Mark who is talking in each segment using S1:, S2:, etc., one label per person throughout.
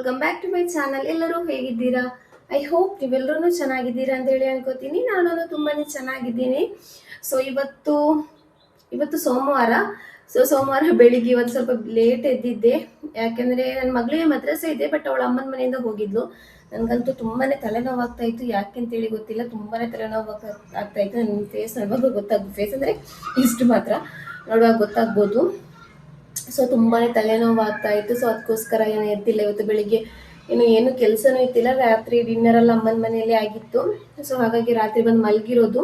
S1: Welcome back to my channel. ಎಲ್ಲರೂ ಹೇಗಿದ್ದೀರಾ? I hope ನೀವೆಲ್ಲರೂ ಚೆನ್ನಾಗಿದ್ದೀರಾ ಅಂತ ಹೇಳಿ ಅನ್ಕೋತೀನಿ. ನಾನು ತುಂಬಾನೇ ಚೆನ್ನಾಗಿದ್ದೀನಿ. ಸೊ ಇವತ್ತು ಸೋಮವಾರ. ಸೋಮವಾರ ಬೆಳಿಗ್ಗೆ ಇವತ್ತು ಸ್ವಲ್ಪ ಲೇಟ್ ಎದ್ದಿದ್ದೆ. ಯಾಕೆಂದ್ರೆ ನನ್ನ ಮಗಳಿಗೆ ಮದ್ರಸೆ ಇದೆ, ಬಟ್ ಅವಳ ಅಮ್ಮನ ಮನೆಯಿಂದ ಹೋಗಿದ್ಲು. ನನಗಂತೂ ತುಂಬಾನೇ ತಲೆನೋವು ಆಗ್ತಾ ಇತ್ತು. ಯಾಕೆ ಅಂತೇಳಿ ಗೊತ್ತಿಲ್ಲ, ತುಂಬಾನೇ ತಲೆನೋವು ಆಗ್ತಾ ಇತ್ತು. ನನ್ನ ಫೇಸ್ ನೋಡುವಾಗ ಗೊತ್ತಾಗ್ಬೋದು. ಫೇಸ್ ಅಂದ್ರೆ ಇಷ್ಟು ಮಾತ್ರ ನೋಡುವಾಗ ಗೊತ್ತಾಗ್ಬೋದು. ಸೊ ತುಂಬಾನೇ ತಲೆನೋವು ಆಗ್ತಾ ಇತ್ತು. ಸೊ ಅದಕ್ಕೋಸ್ಕರ ಏನು ಎದ್ದಿಲ್ಲ ಇವತ್ತು ಬೆಳಿಗ್ಗೆ. ಏನು ಕೆಲಸನೂ ಇತ್ತಿಲ್ಲ. ರಾತ್ರಿ ಡಿನ್ನರ್ ಎಲ್ಲ ಅಮ್ಮನ ಮನೆಯಲ್ಲಿ ಆಗಿತ್ತು. ಸೊ ಹಾಗಾಗಿ ರಾತ್ರಿ ಬಂದು ಮಲಗಿರೋದು.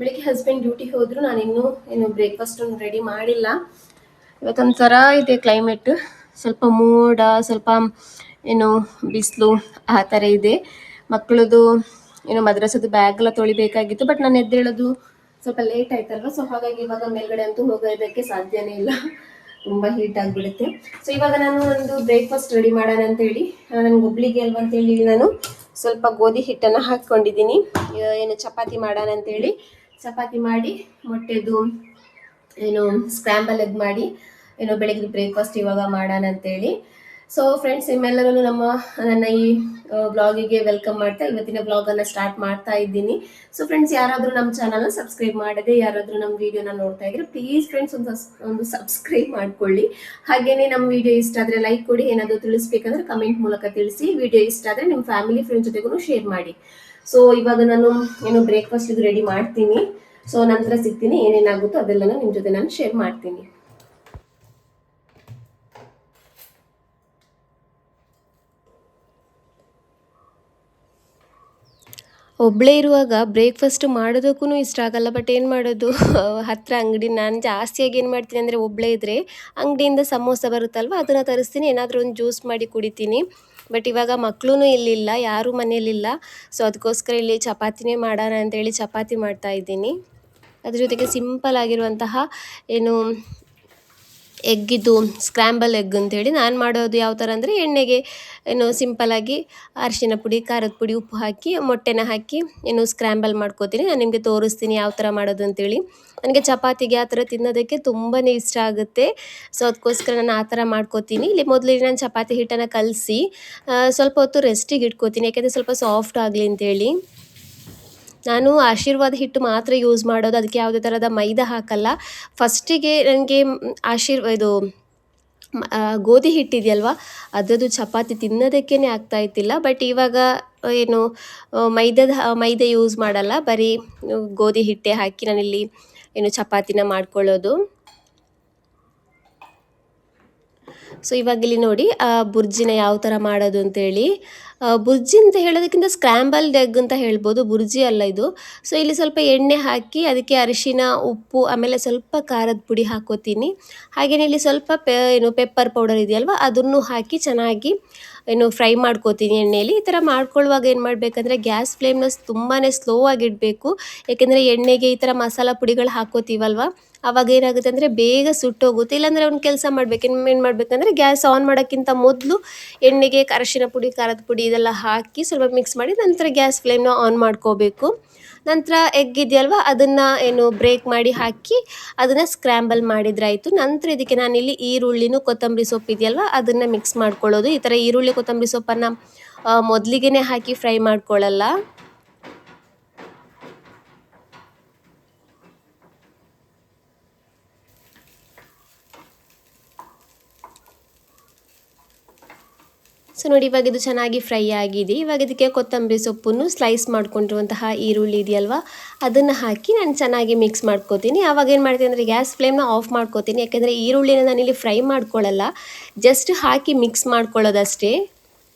S1: ಬೆಳಿಗ್ಗೆ ಹಸ್ಬೆಂಡ್ ಡ್ಯೂಟಿಗೆ ಹೋದ್ರು. ನಾನು ಇನ್ನೂ ಬ್ರೇಕ್ಫಾಸ್ಟ್ ರೆಡಿ ಮಾಡಿಲ್ಲ. ಇವತ್ತೊಂಥರ ಇದೆ ಕ್ಲೈಮೇಟ್, ಸ್ವಲ್ಪ ಮೋಡ, ಸ್ವಲ್ಪ ಬಿಸಿಲು ಆ ಥರ ಇದೆ. ಮಕ್ಕಳದು ಮದ್ರಸದ ಬ್ಯಾಗ್ ಎಲ್ಲ ತೊಳಿಬೇಕಾಗಿತ್ತು, ಬಟ್ ನಾನು ಎದ್ದೇಳೋದು ಸ್ವಲ್ಪ ಲೇಟ್ ಆಯ್ತಲ್ವ. ಸೊ ಹಾಗಾಗಿ ಇವಾಗ ಮೇಲ್ಗಡೆ ಅಂತೂ ಹೋಗೋದಕ್ಕೆ ಸಾಧ್ಯನೇ ಇಲ್ಲ, ತುಂಬ ಹೀಟ್ ಆಗಿಬಿಡುತ್ತೆ. ಸೊ ಇವಾಗ ನಾನು ಒಂದು ಬ್ರೇಕ್ಫಾಸ್ಟ್ ರೆಡಿ ಮಾಡೋಣ ಅಂತೇಳಿ, ನನಗೆ ಒಬ್ಳಿಗೆ ಅಲ್ವ ಅಂತೇಳಿ ನಾನು ಸ್ವಲ್ಪ ಗೋಧಿ ಹಿಟ್ಟನ್ನು ಹಾಕ್ಕೊಂಡಿದ್ದೀನಿ. ಚಪಾತಿ ಮಾಡೋಣ ಅಂತೇಳಿ ಚಪಾತಿ ಮಾಡಿ ಮೊಟ್ಟೆದು ಸ್ಕ್ರಾಂಬಲ್ ಎಗ್ ಮಾಡಿ ಬೆಳಗ್ಗೆ ಬ್ರೇಕ್ಫಾಸ್ಟ್ ಇವಾಗ ಮಾಡೋಣ ಅಂತೇಳಿ. ಸೊ ಫ್ರೆಂಡ್ಸ್, ನಿಮ್ಮೆಲ್ಲರೂ ನನ್ನ ಈ ಬ್ಲಾಗಿಗೆ ವೆಲ್ಕಮ್ ಮಾಡ್ತಾ ಇವತ್ತಿನ ಬ್ಲಾಗನ್ನು ಸ್ಟಾರ್ಟ್ ಮಾಡ್ತಾ ಇದ್ದೀನಿ. ಸೊ ಫ್ರೆಂಡ್ಸ್, ಯಾರಾದರೂ ನಮ್ಮ ಚಾನಲ್ನ ಸಬ್ಸ್ಕ್ರೈಬ್ ಮಾಡದೆ ಯಾರಾದರೂ ನಮ್ಮ ವಿಡಿಯೋನ ನೋಡ್ತಾ ಇದ್ರೆ ಪ್ಲೀಸ್ ಫ್ರೆಂಡ್ಸ್ ಒಂದು ಸಬ್ಸ್ಕ್ರೈಬ್ ಮಾಡ್ಕೊಳ್ಳಿ. ಹಾಗೇನೆ ನಮ್ಮ ವಿಡಿಯೋ ಇಷ್ಟ ಆದರೆ ಲೈಕ್ ಕೊಡಿ. ಏನಾದರೂ ತಿಳಿಸ್ಬೇಕಂದ್ರೆ ಕಮೆಂಟ್ ಮೂಲಕ ತಿಳಿಸಿ. ವಿಡಿಯೋ ಇಷ್ಟ ಆದರೆ ನಿಮ್ಮ ಫ್ಯಾಮಿಲಿ ಫ್ರೆಂಡ್ಸ್ ಜೊತೆಗೂ ಶೇರ್ ಮಾಡಿ. ಸೊ ಇವಾಗ ನಾನು ಬ್ರೇಕ್ಫಾಸ್ಟ್ ಇದು ರೆಡಿ ಮಾಡ್ತೀನಿ. ಸೊ ನಂತರ ಸಿಗ್ತೀನಿ. ಏನೇನಾಗುತ್ತೋ ಅದೆಲ್ಲ ನಿಮ್ಮ ಜೊತೆ ನಾನು ಶೇರ್ ಮಾಡ್ತೀನಿ. ಒಬ್ಬಳೇ ಇರುವಾಗ ಬ್ರೇಕ್ಫಾಸ್ಟ್ ಮಾಡೋದಕ್ಕೂ ಇಷ್ಟ ಆಗಲ್ಲ, ಬಟ್ ಏನು ಮಾಡೋದು, ಹತ್ತಿರ ಅಂಗಡಿ. ನಾನು ಜಾಸ್ತಿಯಾಗಿ ಏನು ಮಾಡ್ತೀನಿ ಅಂದರೆ, ಒಬ್ಬಳೇ ಇದ್ದರೆ ಅಂಗಡಿಯಿಂದ ಸಮೋಸ ಬರುತ್ತಲ್ವ, ಅದನ್ನು ತರಿಸ್ತೀನಿ. ಏನಾದರೂ ಒಂದು ಜ್ಯೂಸ್ ಮಾಡಿ ಕುಡಿತೀನಿ. ಬಟ್ ಇವಾಗ ಮಕ್ಕಳೂ ಇಲ್ಲಿಲ್ಲ, ಯಾರೂ ಮನೆಯಲ್ಲಿಲ್ಲ. ಸೊ ಅದಕ್ಕೋಸ್ಕರ ಇಲ್ಲಿ ಚಪಾತಿನೇ ಮಾಡೋಣ ಅಂತೇಳಿ ಚಪಾತಿ ಮಾಡ್ತಾ ಇದ್ದೀನಿ. ಅದ್ರ ಜೊತೆಗೆ ಸಿಂಪಲ್ ಆಗಿರುವಂತಹ ಎಗ್ಗಿದ್ದು ಸ್ಕ್ರ್ಯಾಂಬಲ್ ಎಗ್ ಅಂತೇಳಿ ನಾನು ಮಾಡೋದು ಯಾವ ಥರ ಅಂದರೆ, ಎಣ್ಣೆಗೆ ಸಿಂಪಲಾಗಿ ಅರಿಶಿನ ಪುಡಿ, ಖಾರದ ಪುಡಿ, ಉಪ್ಪು ಹಾಕಿ ಮೊಟ್ಟೆನ ಹಾಕಿ ಸ್ಕ್ರ್ಯಾಂಬಲ್ ಮಾಡ್ಕೋತೀನಿ. ನಾನು ನಿಮಗೆ ತೋರಿಸ್ತೀನಿ ಯಾವ ಥರ ಮಾಡೋದು ಅಂತೇಳಿ. ನನಗೆ ಚಪಾತಿಗೆ ಆ ಥರ ತಿನ್ನೋದಕ್ಕೆ ತುಂಬಾ ಇಷ್ಟ ಆಗುತ್ತೆ. ಸೊ ಅದಕ್ಕೋಸ್ಕರ ನಾನು ಆ ಥರ ಮಾಡ್ಕೋತೀನಿ. ಇಲ್ಲಿ ಮೊದಲಿಗೆ ನಾನು ಚಪಾತಿ ಹಿಟ್ಟನ್ನು ಕಲಸಿ ಸ್ವಲ್ಪ ಹೊತ್ತು ರೆಸ್ಟಿಗೆ ಇಟ್ಕೋತೀನಿ, ಯಾಕೆಂದರೆ ಸ್ವಲ್ಪ ಸಾಫ್ಟ್ ಆಗಲಿ ಅಂತೇಳಿ. ನಾನು ಆಶೀರ್ವಾದ ಹಿಟ್ಟು ಮಾತ್ರ ಯೂಸ್ ಮಾಡೋದು, ಅದಕ್ಕೆ ಯಾವುದೇ ಥರದ ಮೈದಾ ಹಾಕಲ್ಲ. ಫಸ್ಟಿಗೆ ನನಗೆ ಇದು ಗೋಧಿ ಹಿಟ್ಟಿದೆಯಲ್ವ, ಅದರದ್ದು ಚಪಾತಿ ತಿನ್ನೋದಕ್ಕೇ ಆಗ್ತಾಯಿತ್ತಿಲ್ಲ. ಬಟ್ ಇವಾಗ ಮೈದಾ ಯೂಸ್ ಮಾಡಲ್ಲ, ಬರೀ ಗೋಧಿ ಹಿಟ್ಟೆ ಹಾಕಿ ನಾನಿಲ್ಲಿ ಚಪಾತಿನ ಮಾಡ್ಕೊಳ್ಳೋದು. ಸೊ ಇವಾಗ ಇಲ್ಲಿ ನೋಡಿ ಬುರ್ಜಿನ ಯಾವ ಥರ ಮಾಡೋದು ಅಂತೇಳಿ. ಬುರ್ಜಿ ಅಂತ ಹೇಳೋದಕ್ಕಿಂತ ಸ್ಕ್ರ್ಯಾಂಬಲ್ಡ್ ಎಗ್ ಅಂತ ಹೇಳ್ಬೋದು, ಬುರ್ಜಿ ಅಲ್ಲ ಇದು. ಸೊ ಇಲ್ಲಿ ಸ್ವಲ್ಪ ಎಣ್ಣೆ ಹಾಕಿ ಅದಕ್ಕೆ ಅರಿಶಿನ, ಉಪ್ಪು, ಆಮೇಲೆ ಸ್ವಲ್ಪ ಖಾರದ ಪುಡಿ ಹಾಕೋತೀನಿ. ಹಾಗೆಯೇ ಇಲ್ಲಿ ಸ್ವಲ್ಪ ಪೆಪ್ಪರ್ ಪೌಡರ್ ಇದೆಯಲ್ವ, ಅದನ್ನು ಹಾಕಿ ಚೆನ್ನಾಗಿ ಫ್ರೈ ಮಾಡ್ಕೋತೀನಿ ಎಣ್ಣೆಯಲ್ಲಿ. ಈ ಥರ ಮಾಡ್ಕೊಳ್ಳುವಾಗ ಏನು ಮಾಡಬೇಕಂದ್ರೆ, ಗ್ಯಾಸ್ ಫ್ಲೇಮ್ನ ತುಂಬಾ ಸ್ಲೋ ಆಗಿಡಬೇಕು. ಯಾಕೆಂದರೆ ಎಣ್ಣೆಗೆ ಈ ಥರ ಮಸಾಲ ಪುಡಿಗಳು ಹಾಕೋತೀವಲ್ವ, ಅವಾಗ ಏನಾಗುತ್ತೆ ಅಂದರೆ ಬೇಗ ಸುಟ್ಟೋಗುತ್ತೆ. ಇಲ್ಲಾಂದರೆ ಒಂದು ಕೆಲಸ ಮಾಡಬೇಕು, ಏನು ಮಾಡಬೇಕಂದ್ರೆ, ಗ್ಯಾಸ್ ಆನ್ ಮಾಡೋಕ್ಕಿಂತ ಮೊದಲು ಎಣ್ಣೆಗೆ ಅರಿಶಿನ ಪುಡಿ, ಖಾರದ ಪುಡಿ ಇದೆಲ್ಲ ಹಾಕಿ ಸ್ವಲ್ಪ ಮಿಕ್ಸ್ ಮಾಡಿ ನಂತರ ಗ್ಯಾಸ್ ಫ್ಲೇಮ್ನ ಆನ್ ಮಾಡ್ಕೋಬೇಕು. ನಂತರ ಎಗ್ ಇದೆಯಲ್ವ, ಅದನ್ನು ಬ್ರೇಕ್ ಮಾಡಿ ಹಾಕಿ ಅದನ್ನು ಸ್ಕ್ರ್ಯಾಂಬಲ್ ಮಾಡಿದ್ರಾಯಿತು. ನಂತರ ಇದಕ್ಕೆ ನಾನಿಲ್ಲಿ ಈರುಳ್ಳಿನೂ ಕೊತ್ತಂಬರಿ ಸೊಪ್ಪು ಇದೆಯಲ್ವ, ಅದನ್ನು ಮಿಕ್ಸ್ ಮಾಡ್ಕೊಳ್ಳೋದು. ಈ ಥರ ಈರುಳ್ಳಿ ಕೊತ್ತಂಬರಿ ಸೊಪ್ಪನ್ನು ಮೊದಲಿಗೆ ಹಾಕಿ ಫ್ರೈ ಮಾಡ್ಕೊಳ್ಳಲ್ಲ. ಸೊ ನೋಡಿ, ಇವಾಗ ಇದು ಚೆನ್ನಾಗಿ ಫ್ರೈ ಆಗಿದೆ. ಇವಾಗ ಇದಕ್ಕೆ ಕೊತ್ತಂಬರಿ ಸೊಪ್ಪನ್ನು ಸ್ಲೈಸ್ ಮಾಡ್ಕೊಂಡಿರುವಂತಹ ಈರುಳ್ಳಿ ಇದೆಯಲ್ವ, ಅದನ್ನು ಹಾಕಿ ನಾನು ಚೆನ್ನಾಗಿ ಮಿಕ್ಸ್ ಮಾಡ್ಕೋತೀನಿ. ಆವಾಗ ಏನು ಮಾಡ್ತೀನಿ ಅಂದರೆ, ಗ್ಯಾಸ್ ಫ್ಲೇಮ್ನ ಆಫ್ ಮಾಡ್ಕೋತೀನಿ. ಯಾಕೆಂದರೆ ಈರುಳ್ಳಿನ ನಾನಿಲ್ಲಿ ಫ್ರೈ ಮಾಡ್ಕೊಳ್ಳಲ್ಲ, ಜಸ್ಟ್ ಹಾಕಿ ಮಿಕ್ಸ್ ಮಾಡ್ಕೊಳ್ಳೋದಷ್ಟೇ.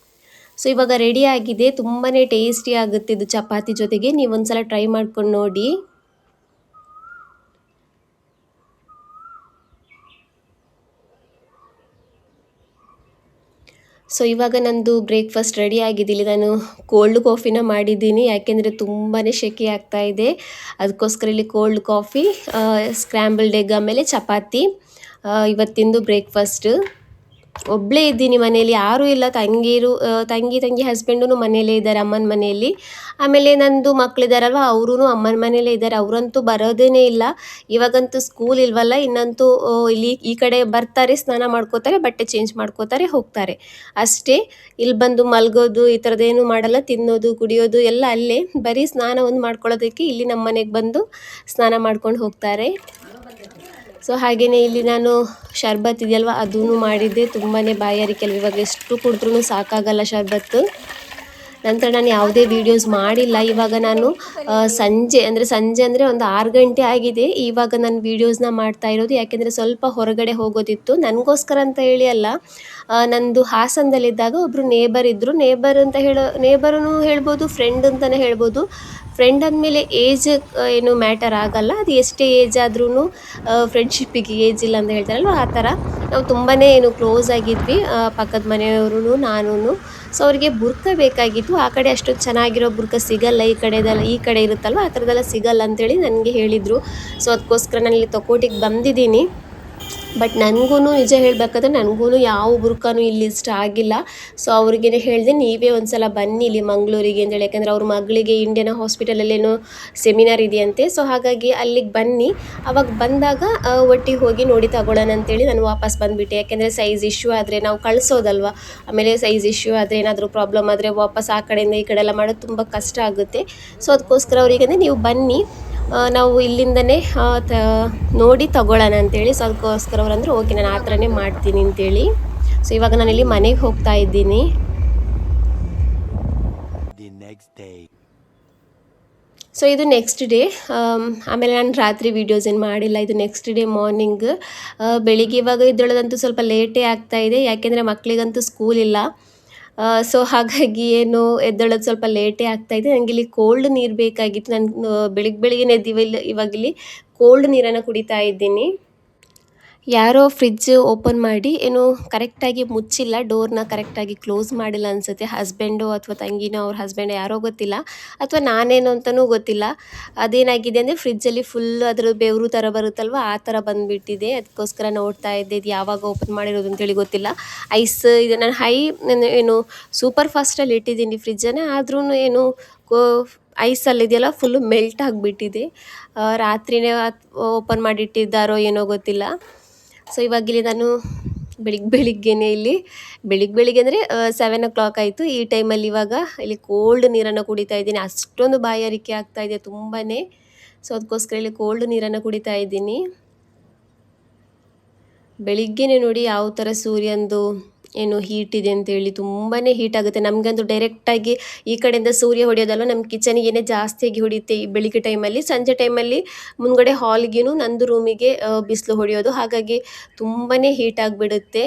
S1: ಸೊ ಇವಾಗ ರೆಡಿ ಆಗಿದೆ. ತುಂಬಾ ಟೇಸ್ಟಿ ಆಗುತ್ತೆ ಇದು ಚಪಾತಿ ಜೊತೆಗೆ. ನೀವು ಒಂದ್ಸಲ ಟ್ರೈ ಮಾಡ್ಕೊಂಡು ನೋಡಿ. ಸೊ ಇವಾಗ ನಂದು ಬ್ರೇಕ್ಫಾಸ್ಟ್ ರೆಡಿ ಆಗಿದೆ. ಇಲ್ಲಿ ನಾನು ಕೋಲ್ಡ್ ಕಾಫಿನ ಮಾಡಿದ್ದೀನಿ, ಯಾಕೆಂದರೆ ತುಂಬಾ ಸೆಕೆ ಆಗ್ತಾ ಇದೆ. ಅದಕ್ಕೋಸ್ಕರ ಇಲ್ಲಿ ಕೋಲ್ಡ್ ಕಾಫಿ, ಸ್ಕ್ರ್ಯಾಂಬಲ್ಡ್ ಎಗ್, ಆಮೇಲೆ ಚಪಾತಿ ಇವತ್ತಿಂದು ಬ್ರೇಕ್ಫಾಸ್ಟ್.
S2: ಒಬ್ಬಳೇ ಇದ್ದೀನಿ ಮನೆಯಲ್ಲಿ, ಯಾರೂ ಇಲ್ಲ. ತಂಗಿ ಹಸ್ಬೆಂಡೂ ಮನೆಯಲ್ಲೇ ಇದ್ದಾರೆ, ಅಮ್ಮನ ಮನೆಯಲ್ಲಿ. ಆಮೇಲೆ ನಂದು ಮಕ್ಕಳಿದ್ದಾರಲ್ವ, ಅವರೂ ಅಮ್ಮನ ಮನೆಯಲ್ಲೇ ಇದ್ದಾರೆ. ಅವರಂತೂ ಬರೋದೇ ಇಲ್ಲ. ಇವಾಗಂತೂ ಸ್ಕೂಲ್ ಇಲ್ವಲ್ಲ, ಇನ್ನಂತೂ ಇಲ್ಲಿ ಈ ಕಡೆ ಬರ್ತಾರೆ, ಸ್ನಾನ ಮಾಡ್ಕೋತಾರೆ, ಬಟ್ಟೆ ಚೇಂಜ್ ಮಾಡ್ಕೋತಾರೆ, ಹೋಗ್ತಾರೆ ಅಷ್ಟೇ. ಇಲ್ಲಿ ಬಂದು ಮಲ್ಗೋದು ಈ ಥರದ್ದೇನು ಮಾಡಲ್ಲ. ತಿನ್ನೋದು ಕುಡಿಯೋದು ಎಲ್ಲ ಅಲ್ಲೇ. ಬರೀ ಸ್ನಾನ ಒಂದು ಮಾಡ್ಕೊಳ್ಳೋದಕ್ಕೆ ಇಲ್ಲಿ ನಮ್ಮ ಮನೆಗೆ ಬಂದು ಸ್ನಾನ ಮಾಡ್ಕೊಂಡು ಹೋಗ್ತಾರೆ. ಸೊ ಹಾಗೆಯೇ ಇಲ್ಲಿ ನಾನು ಶರ್ಬತ್ ಇದೆಯಲ್ವ ಅದೂ ಮಾಡಿದ್ದೆ. ತುಂಬಾ ಬಾಯಾರಿಕೆ ಅಲ್ವ, ಇವಾಗ ಎಷ್ಟು ಕುಡಿದ್ರೂ ಸಾಕಾಗಲ್ಲ ಶರ್ಬತ್ತು. ನಂತರ ನಾನು ಯಾವುದೇ ವೀಡಿಯೋಸ್ ಮಾಡಿಲ್ಲ. ಇವಾಗ ನಾನು ಸಂಜೆ ಅಂದರೆ ಒಂದು 6 ಗಂಟೆ ಆಗಿದೆ. ಇವಾಗ ನಾನು ವೀಡಿಯೋಸ್ನ ಮಾಡ್ತಾ ಇರೋದು, ಯಾಕೆಂದರೆ ಸ್ವಲ್ಪ ಹೊರಗಡೆ ಹೋಗೋದಿತ್ತು. ನನಗೋಸ್ಕರ ಅಂತ ಹೇಳಿ ಅಲ್ಲ, ನಂದು ಹಾಸನದಲ್ಲಿದ್ದಾಗ ಒಬ್ಬರು ನೇಬರ್ ಇದ್ದರು. ನೇಬರೂ ಹೇಳ್ಬೋದು, ಫ್ರೆಂಡ್ ಅಂತಲೇ ಹೇಳ್ಬೋದು. ಫ್ರೆಂಡ್ ಅಂದಮೇಲೆ ಏಜ್ ಏನು ಮ್ಯಾಟರ್ ಆಗಲ್ಲ, ಅದು ಎಷ್ಟೇ ಏಜ್ ಆದ್ರೂ ಫ್ರೆಂಡ್ಶಿಪ್ಪಿಗೆ ಏಜ್ ಇಲ್ಲ ಅಂತ ಹೇಳ್ತಾರಲ್ವ, ಆ ಥರ ನಾವು ತುಂಬಾ ಕ್ಲೋಸ್ ಆಗಿದ್ವಿ, ಪಕ್ಕದ ಮನೆಯವರು ನಾನು. ಸೊ ಅವರಿಗೆ ಬುರ್ಕ ಬೇಕಾಗಿತ್ತು. ಆ ಕಡೆ ಅಷ್ಟೊಂದು ಚೆನ್ನಾಗಿರೋ ಬುರ್ಕ ಸಿಗಲ್ಲ, ಈ ಕಡೆ ಇರುತ್ತಲ್ವ ಆ ಥರದ್ದೆಲ್ಲ ಸಿಗಲ್ಲ ಅಂತೇಳಿ ನನಗೆ ಹೇಳಿದರು. ಸೊ ಅದಕ್ಕೋಸ್ಕರ ನಾನು ಇಲ್ಲಿ ತಕೋಟಿಗೆ ಬಂದಿದ್ದೀನಿ. ಬಟ್ ನನಗೂ ನಿಜ ಹೇಳಬೇಕಾದ್ರೆ ನನಗೂ ಯಾವ ಬುರ್ಕಾನೂ ಇಲ್ಲಿ ಇಷ್ಟ ಆಗಿಲ್ಲ. ಸೊ ಅವ್ರಿಗೇ ಹೇಳಿದೆ, ನೀವೇ ಒಂದು ಸಲ ಬನ್ನಿ ಇಲ್ಲಿ ಮಂಗಳೂರಿಗೆ ಅಂತೇಳಿ. ಯಾಕೆಂದರೆ ಅವ್ರ ಮಗಳಿಗೆ ಇಂಡಿಯನ್ ಹಾಸ್ಪಿಟಲಲ್ಲೇನೋ ಸೆಮಿನಾರ್ ಇದೆಯಂತೆ. ಸೊ ಹಾಗಾಗಿ ಅಲ್ಲಿಗೆ ಬನ್ನಿ, ಅವಾಗ ಬಂದಾಗ ಒಟ್ಟಿಗೆ ಹೋಗಿ ನೋಡಿ ತಗೊಳ್ಳೋಣ ಅಂತೇಳಿ ನಾನು ವಾಪಸ್ ಬಂದುಬಿಟ್ಟೆ. ಯಾಕೆಂದರೆ ಸೈಜ್ ಇಶ್ಯೂ ಆದರೆ ನಾವು ಕಳಿಸೋದಲ್ವ, ಆಮೇಲೆ ಸೈಜ್ ಇಶ್ಯೂ ಆದರೆ ಏನಾದರೂ ಪ್ರಾಬ್ಲಮ್ ಆದರೆ ವಾಪಸ್ ಆ ಕಡೆಯಿಂದ ಈ ಕಡೆ ಎಲ್ಲ ಮಾಡೋದು ತುಂಬ ಕಷ್ಟ ಆಗುತ್ತೆ. ಸೊ ಅದಕ್ಕೋಸ್ಕರ ಅವರಿಗೆ ನೀವು ಬನ್ನಿ, ನಾವು ಇಲ್ಲಿಂದನೇ ನೋಡಿ ತಗೊಳ್ಳೋಣ ಅಂತೇಳಿ. ಸೊ ಅದಕ್ಕೋಸ್ಕರ ಅವರಂದ್ರೆ ಓಕೆ, ನಾನು ಆ ಥರನೇ ಮಾಡ್ತೀನಿ ಅಂತೇಳಿ. ಸೊ ಇವಾಗ ನಾನಿಲ್ಲಿ ಮನೆಗೆ ಹೋಗ್ತಾ ಇದ್ದೀನಿ. ಸೊ ಇದು ನೆಕ್ಸ್ಟ್ ಡೇ. ಆಮೇಲೆ ನಾನು ರಾತ್ರಿ ವೀಡಿಯೋಸ್ ಏನು ಮಾಡಿಲ್ಲ. ಇದು ನೆಕ್ಸ್ಟ್ ಡೇ ಮಾರ್ನಿಂಗ್. ಬೆಳಿಗ್ಗೆ ಇವಾಗ ಇದ್ದೊಳದಂತೂ ಸ್ವಲ್ಪ ಲೇಟೇ ಆಗ್ತಾಯಿದೆ, ಯಾಕೆಂದರೆ ಮಕ್ಕಳಿಗಂತೂ ಸ್ಕೂಲ್ ಇಲ್ಲ. ಸೊ ಹಾಗಾಗಿ ಏನು ಎದ್ದೇಳೋದು ಸ್ವಲ್ಪ ಲೇಟೇ ಆಗ್ತಾಯಿದೆ. ನನಗೆ ಇಲ್ಲಿ ಕೋಲ್ಡ್ ನೀರು ಬೇಕಾಗಿತ್ತು. ನಾನು ಬೆಳಿಗ್ಗೆ ಇವಾಗಿಲ್ಲಿ ಕೋಲ್ಡ್ ನೀರನ್ನು ಕುಡಿತಾ ಇದ್ದೀನಿ. ಯಾರೋ ಫ್ರಿಡ್ಜ್ ಓಪನ್ ಮಾಡಿ ಏನು ಕರೆಕ್ಟಾಗಿ ಮುಚ್ಚಿಲ್ಲ, ಡೋರ್ನ ಕರೆಕ್ಟಾಗಿ ಕ್ಲೋಸ್ ಮಾಡಿಲ್ಲ ಅನಿಸುತ್ತೆ. ಹಸ್ಬೆಂಡು ಅಥವಾ ತಂಗಿನೋ ಅವ್ರ ಹಸ್ಬೆಂಡ್ ಯಾರೋ ಗೊತ್ತಿಲ್ಲ, ಅಥವಾ ನಾನೇನು ಅಂತಲೂ ಗೊತ್ತಿಲ್ಲ. ಅದೇನಾಗಿದೆ ಅಂದರೆ ಫ್ರಿಜ್ಜಲ್ಲಿ ಫುಲ್ ಅದರ ಬೆವರು ಥರ ಬರುತ್ತಲ್ವ, ಆ ಥರ ಬಂದುಬಿಟ್ಟಿದೆ. ಅದಕ್ಕೋಸ್ಕರ ನೋಡ್ತಾ ಇದ್ದೆ, ಇದು ಯಾವಾಗ ಓಪನ್ ಮಾಡಿರೋದು ಅಂತೇಳಿ ಗೊತ್ತಿಲ್ಲ. ಐಸ್ ಇದು ನಾನು ಏನು ಸೂಪರ್ ಫಾಸ್ಟಲ್ಲಿ ಇಟ್ಟಿದ್ದೀನಿ ಫ್ರಿಜ್ಜನ್ನು, ಆದ್ರೂ ಏನು ಐಸಲ್ಲಿದೆಯಲ್ಲ ಫುಲ್ಲು ಮೆಲ್ಟ್ ಆಗಿಬಿಟ್ಟಿದೆ. ರಾತ್ರಿನೇ ಓಪನ್ ಮಾಡಿಟ್ಟಿದ್ದಾರೋ ಏನೋ ಗೊತ್ತಿಲ್ಲ. ಸೊ ಇವಾಗಿಲ್ಲಿ ನಾನು ಬೆಳಿಗ್ಗೆನೇ ಬೆಳಿಗ್ಗೆ ಅಂದರೆ 7 o'clock ಆಯಿತು. ಈ ಟೈಮಲ್ಲಿ ಇವಾಗ ಇಲ್ಲಿ ಕೋಲ್ಡ್ ನೀರನ್ನು ಕುಡಿತಾ ಇದ್ದೀನಿ. ಅಷ್ಟೊಂದು ಬಾಯಾರಿಕೆ ಆಗ್ತಾಯಿದೆ ತುಂಬಾ. ಸೊ ಅದಕ್ಕೋಸ್ಕರ ಇಲ್ಲಿ ಕೋಲ್ಡ್ ನೀರನ್ನು ಕುಡಿತಾ ಇದ್ದೀನಿ. ಬೆಳಿಗ್ಗೆನೇ ನೋಡಿ ಯಾವ ಥರ ಸೂರ್ಯಂದು ಏನು ಹೀಟ್ ಇದೆ ಅಂತೇಳಿ, ತುಂಬಾ ಹೀಟ್ ಆಗುತ್ತೆ. ನಮಗಂತೂ ಡೈರೆಕ್ಟಾಗಿ ಈ ಕಡೆಯಿಂದ ಸೂರ್ಯ ಹೊಡೆಯೋದಲ್ಲ, ನಮ್ಮ ಕಿಚನಿಗೇ ಜಾಸ್ತಿಯಾಗಿ ಹೊಡೆಯುತ್ತೆ ಈ ಬೆಳಿಗ್ಗೆ ಟೈಮಲ್ಲಿ. ಸಂಜೆ ಟೈಮಲ್ಲಿ ಮುಂದ್ಗಡೆ ಹಾಲ್ಗೂ ನಂದು ರೂಮಿಗೆ ಬಿಸಿಲು ಹೊಡೆಯೋದು, ಹಾಗಾಗಿ ತುಂಬಾ ಹೀಟ್ ಆಗಿಬಿಡುತ್ತೆ.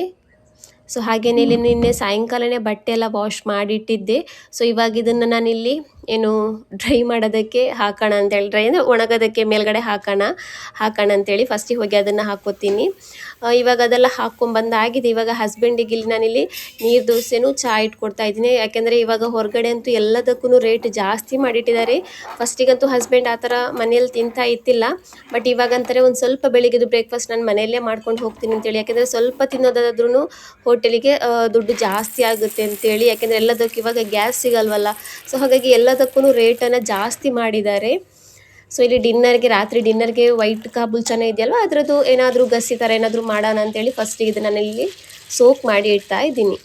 S2: ಸೊ ಹಾಗೆಯೇ ಇಲ್ಲಿ ನಿನ್ನೆ ಸಾಯಂಕಾಲನೇ ಬಟ್ಟೆ ಎಲ್ಲ ವಾಶ್ ಮಾಡಿಟ್ಟಿದ್ದೆ. ಸೊ ಇವಾಗ ಇದನ್ನು ನಾನಿಲ್ಲಿ ಏನು ಡ್ರೈ ಮಾಡೋದಕ್ಕೆ ಹಾಕೋಣ ಅಂತೇಳಿ, ಡ್ರೈ ಅಂದರೆ ಒಣಗೋದಕ್ಕೆ ಮೇಲ್ಗಡೆ ಹಾಕೋಣ ಅಂತೇಳಿ ಫಸ್ಟಿಗೆ ಹೋಗಿ ಅದನ್ನು ಹಾಕ್ಕೋತೀನಿ. ಇವಾಗ ಅದೆಲ್ಲ ಹಾಕ್ಕೊಂಬಂದಾಗಿದೆ. ಇವಾಗ ಹಸ್ಬೆಂಡಿಗೆ ಇಲ್ಲಿ ನಾನಿಲ್ಲಿ ನೀರು ದೋಸೆನೂ ಚಹಾ ಇಟ್ಕೊಡ್ತಾ ಇದ್ದೀನಿ. ಯಾಕೆಂದರೆ ಇವಾಗ ಹೊರಗಡೆ ಅಂತೂ ಎಲ್ಲದಕ್ಕೂ ರೇಟ್ ಜಾಸ್ತಿ ಮಾಡಿಟ್ಟಿದ್ದಾರೆ. ಫಸ್ಟಿಗಂತೂ ಹಸ್ಬೆಂಡ್ ಆ ಥರ ಮನೇಲಿ ತಿಂತಾ ಇತ್ತಿಲ್ಲ, ಬಟ್ ಇವಾಗಂತಾರೆ ಒಂದು ಸ್ವಲ್ಪ ಬೆಳಿಗ್ಗೆದು ಬ್ರೇಕ್ಫಾಸ್ಟ್ ನಾನು ಮನೆಯಲ್ಲೇ ಮಾಡ್ಕೊಂಡು ಹೋಗ್ತೀನಿ ಅಂತೇಳಿ. ಯಾಕೆಂದರೆ ಸ್ವಲ್ಪ ತಿನ್ನೋದಾದ್ರೂ ಹೋಟೆಲಿಗೆ ದುಡ್ಡು ಜಾಸ್ತಿ ಆಗುತ್ತೆ ಅಂತೇಳಿ, ಯಾಕೆಂದರೆ ಎಲ್ಲದಕ್ಕೂ ಇವಾಗ ಗ್ಯಾಸ್ ಸಿಗಲ್ವಲ್ಲ. ಸೊ ಹಾಗಾಗಿ ಎಲ್ಲದಕ್ಕೂ ರೇಟನ್ನು ಜಾಸ್ತಿ ಮಾಡಿದ್ದಾರೆ. ಸೊ ಇಲ್ಲಿ ರಾತ್ರಿ ಡಿನ್ನರ್ಗೆ ವೈಟ್ ಕಾಬೂಲ್ ಚೆನ್ನಾಗಿ ಇದೆಯಲ್ವ, ಅದರದ್ದು ಏನಾದರೂ ಗಸಿ ಥರ ಏನಾದರೂ ಮಾಡೋಣ ಅಂತೇಳಿ ಫಸ್ಟಿಗೆ ಇದನ್ನು ನಾನಿಲ್ಲಿ ಸೋಕ್ ಮಾಡಿ ಇಡ್ತಾ ಇದ್ದೀನಿ.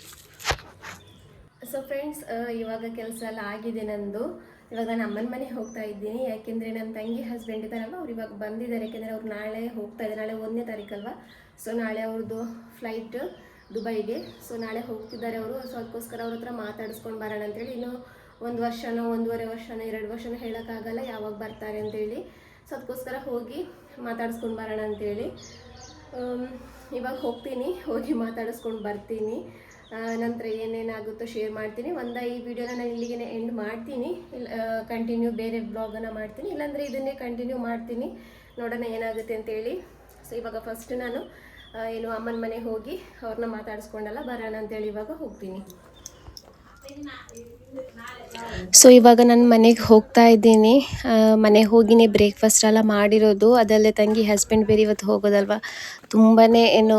S2: ಸೊ ಫ್ರೆಂಡ್ಸ್, ಇವಾಗ ಕೆಲಸ ಎಲ್ಲ ಆಗಿದೆ ನಂದು. ಇವಾಗ ನಾನು ಅಮ್ಮನ ಮನೆಗೆ ಹೋಗ್ತಾ ಇದ್ದೀನಿ. ಯಾಕೆಂದರೆ ನನ್ನ ತಂಗಿ ಹಸ್ಬೆಂಡ್ ಇದ್ದಾರಲ್ವ, ಅವ್ರು ಇವಾಗ ಬಂದಿದ್ದಾರೆ. ಯಾಕೆಂದರೆ ಅವ್ರು ನಾಳೆ ಹೋಗ್ತಾ ಇದ್ದಾರೆ, ನಾಳೆ 1ನೇ ತಾರೀಕಲ್ವ. ಸೊ ನಾಳೆ ಅವ್ರದ್ದು ಫ್ಲೈಟ್ ದುಬೈಗೆ. ಸೊ ನಾಳೆ ಹೋಗ್ತಿದ್ದಾರೆ ಅವರು. ಸೊ ಅದಕ್ಕೋಸ್ಕರ ಅವ್ರ ಹತ್ರ ಮಾತಾಡಿಸ್ಕೊಂಡು ಬರೋಣ ಅಂತೇಳಿ. ಇನ್ನೂ 1 ವರ್ಷನೋ 1.5 ವರ್ಷನೋ 2 ವರ್ಷನೋ ಹೇಳೋಕ್ಕಾಗಲ್ಲ ಯಾವಾಗ ಬರ್ತಾರೆ ಅಂತೇಳಿ. ಸೊ ಅದಕ್ಕೋಸ್ಕರ ಹೋಗಿ ಮಾತಾಡಿಸ್ಕೊಂಡು ಬರೋಣ ಅಂತೇಳಿ ಇವಾಗ ಹೋಗಿ ಮಾತಾಡಿಸ್ಕೊಂಡು ಬರ್ತೀನಿ. ನಂತರ ಏನೇನಾಗುತ್ತೋ ಶೇರ್ ಮಾಡ್ತೀನಿ. ಈ ವಿಡಿಯೋನ ನಾನು ಇಲ್ಲಿಗೆ ಎಂಡ್ ಮಾಡ್ತೀನಿ. ಕಂಟಿನ್ಯೂ ಬೇರೆ ಬ್ಲಾಗನ್ನು ಮಾಡ್ತೀನಿ, ಇಲ್ಲಾಂದರೆ ಇದನ್ನೇ ಕಂಟಿನ್ಯೂ ಮಾಡ್ತೀನಿ. ನೋಡೋಣ ಏನಾಗುತ್ತೆ ಅಂತೇಳಿ. ಸೊ ಇವಾಗ ಫಸ್ಟ್ ನಾನು ಏನು ಅಮ್ಮನ ಮನೆಗೆ ಹೋಗಿ ಅವ್ರನ್ನ ಮಾತಾಡಿಸ್ಕೊಂಡೆಲ್ಲ ಬರೋಣ ಅಂತೇಳಿ ಇವಾಗ ಹೋಗ್ತೀನಿ. ಸೊ ಇವಾಗ ನಾನು ಮನೆಗೆ ಹೋಗ್ತಾ ಇದ್ದೀನಿ. ಮನೆಗೆ ಹೋಗಿನೇ ಬ್ರೇಕ್ಫಾಸ್ಟ್ ಎಲ್ಲ ಮಾಡಿರೋದು. ಅದಲ್ಲದೆ ತಂಗಿ ಹಸ್ಬೆಂಡ್ ಬೇರೆ ಇವತ್ತು ಹೋಗೋದಲ್ವ, ತುಂಬಾ ಏನು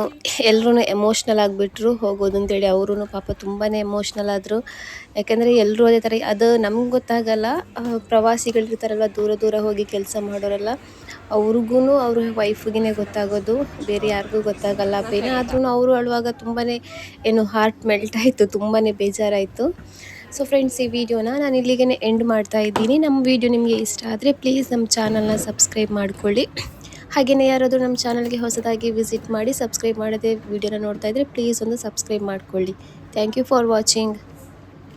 S2: ಎಲ್ಲರೂ ಎಮೋಷ್ನಲ್ ಆಗಿಬಿಟ್ರು ಹೋಗೋದು ಅಂತೇಳಿ. ಅವರೂ ಪಾಪ ತುಂಬಾ ಎಮೋಷ್ನಲ್ ಆದರು. ಯಾಕೆಂದರೆ ಎಲ್ಲರೂ ಅದೇ ಥರ, ಅದು ನಮ್ಗೆ ಗೊತ್ತಾಗಲ್ಲ, ಪ್ರವಾಸಿಗಳಿರ್ತಾರಲ್ವ ದೂರ ದೂರ ಹೋಗಿ ಕೆಲಸ ಮಾಡೋರೆಲ್ಲ, ಅವ್ರಿಗೂ ಅವ್ರ ವೈಫ್ಗೆ ಗೊತ್ತಾಗೋದು, ಬೇರೆ ಯಾರಿಗೂ ಗೊತ್ತಾಗಲ್ಲ ಪೇನ್. ಆದ್ರೂ ಅವರು ಅಳುವಾಗ ತುಂಬಾ ಏನು ಹಾರ್ಟ್ ಮೆಲ್ಟ್ ಆಯಿತು, ತುಂಬಾ ಬೇಜಾರಾಯಿತು. ಸೊ ಫ್ರೆಂಡ್ಸ್, ಈ ವಿಡಿಯೋನ ನಾನು ಇಲ್ಲಿಗೆ ಎಂಡ್ ಮಾಡ್ತಾ ಇದ್ದೀನಿ. ನಮ್ಮ ವಿಡಿಯೋ ನಿಮಗೆ ಇಷ್ಟ ಆದರೆ ಪ್ಲೀಸ್ ನಮ್ಮ ಚಾನಲ್ನ ಸಬ್ಸ್ಕ್ರೈಬ್ ಮಾಡ್ಕೊಳ್ಳಿ. ಹಾಗೆಯೇ ಯಾರಾದರೂ ನಮ್ಮ ಚಾನಲ್ಗೆ ಹೊಸದಾಗಿ ವಿಸಿಟ್ ಮಾಡಿ ಸಬ್ಸ್ಕ್ರೈಬ್ ಮಾಡದೆ ವಿಡಿಯೋನ ನೋಡ್ತಾ ಇದ್ದರೆ ಪ್ಲೀಸ್ ಒಂದು ಸಬ್ಸ್ಕ್ರೈಬ್ ಮಾಡ್ಕೊಳ್ಳಿ. Thank you for watching.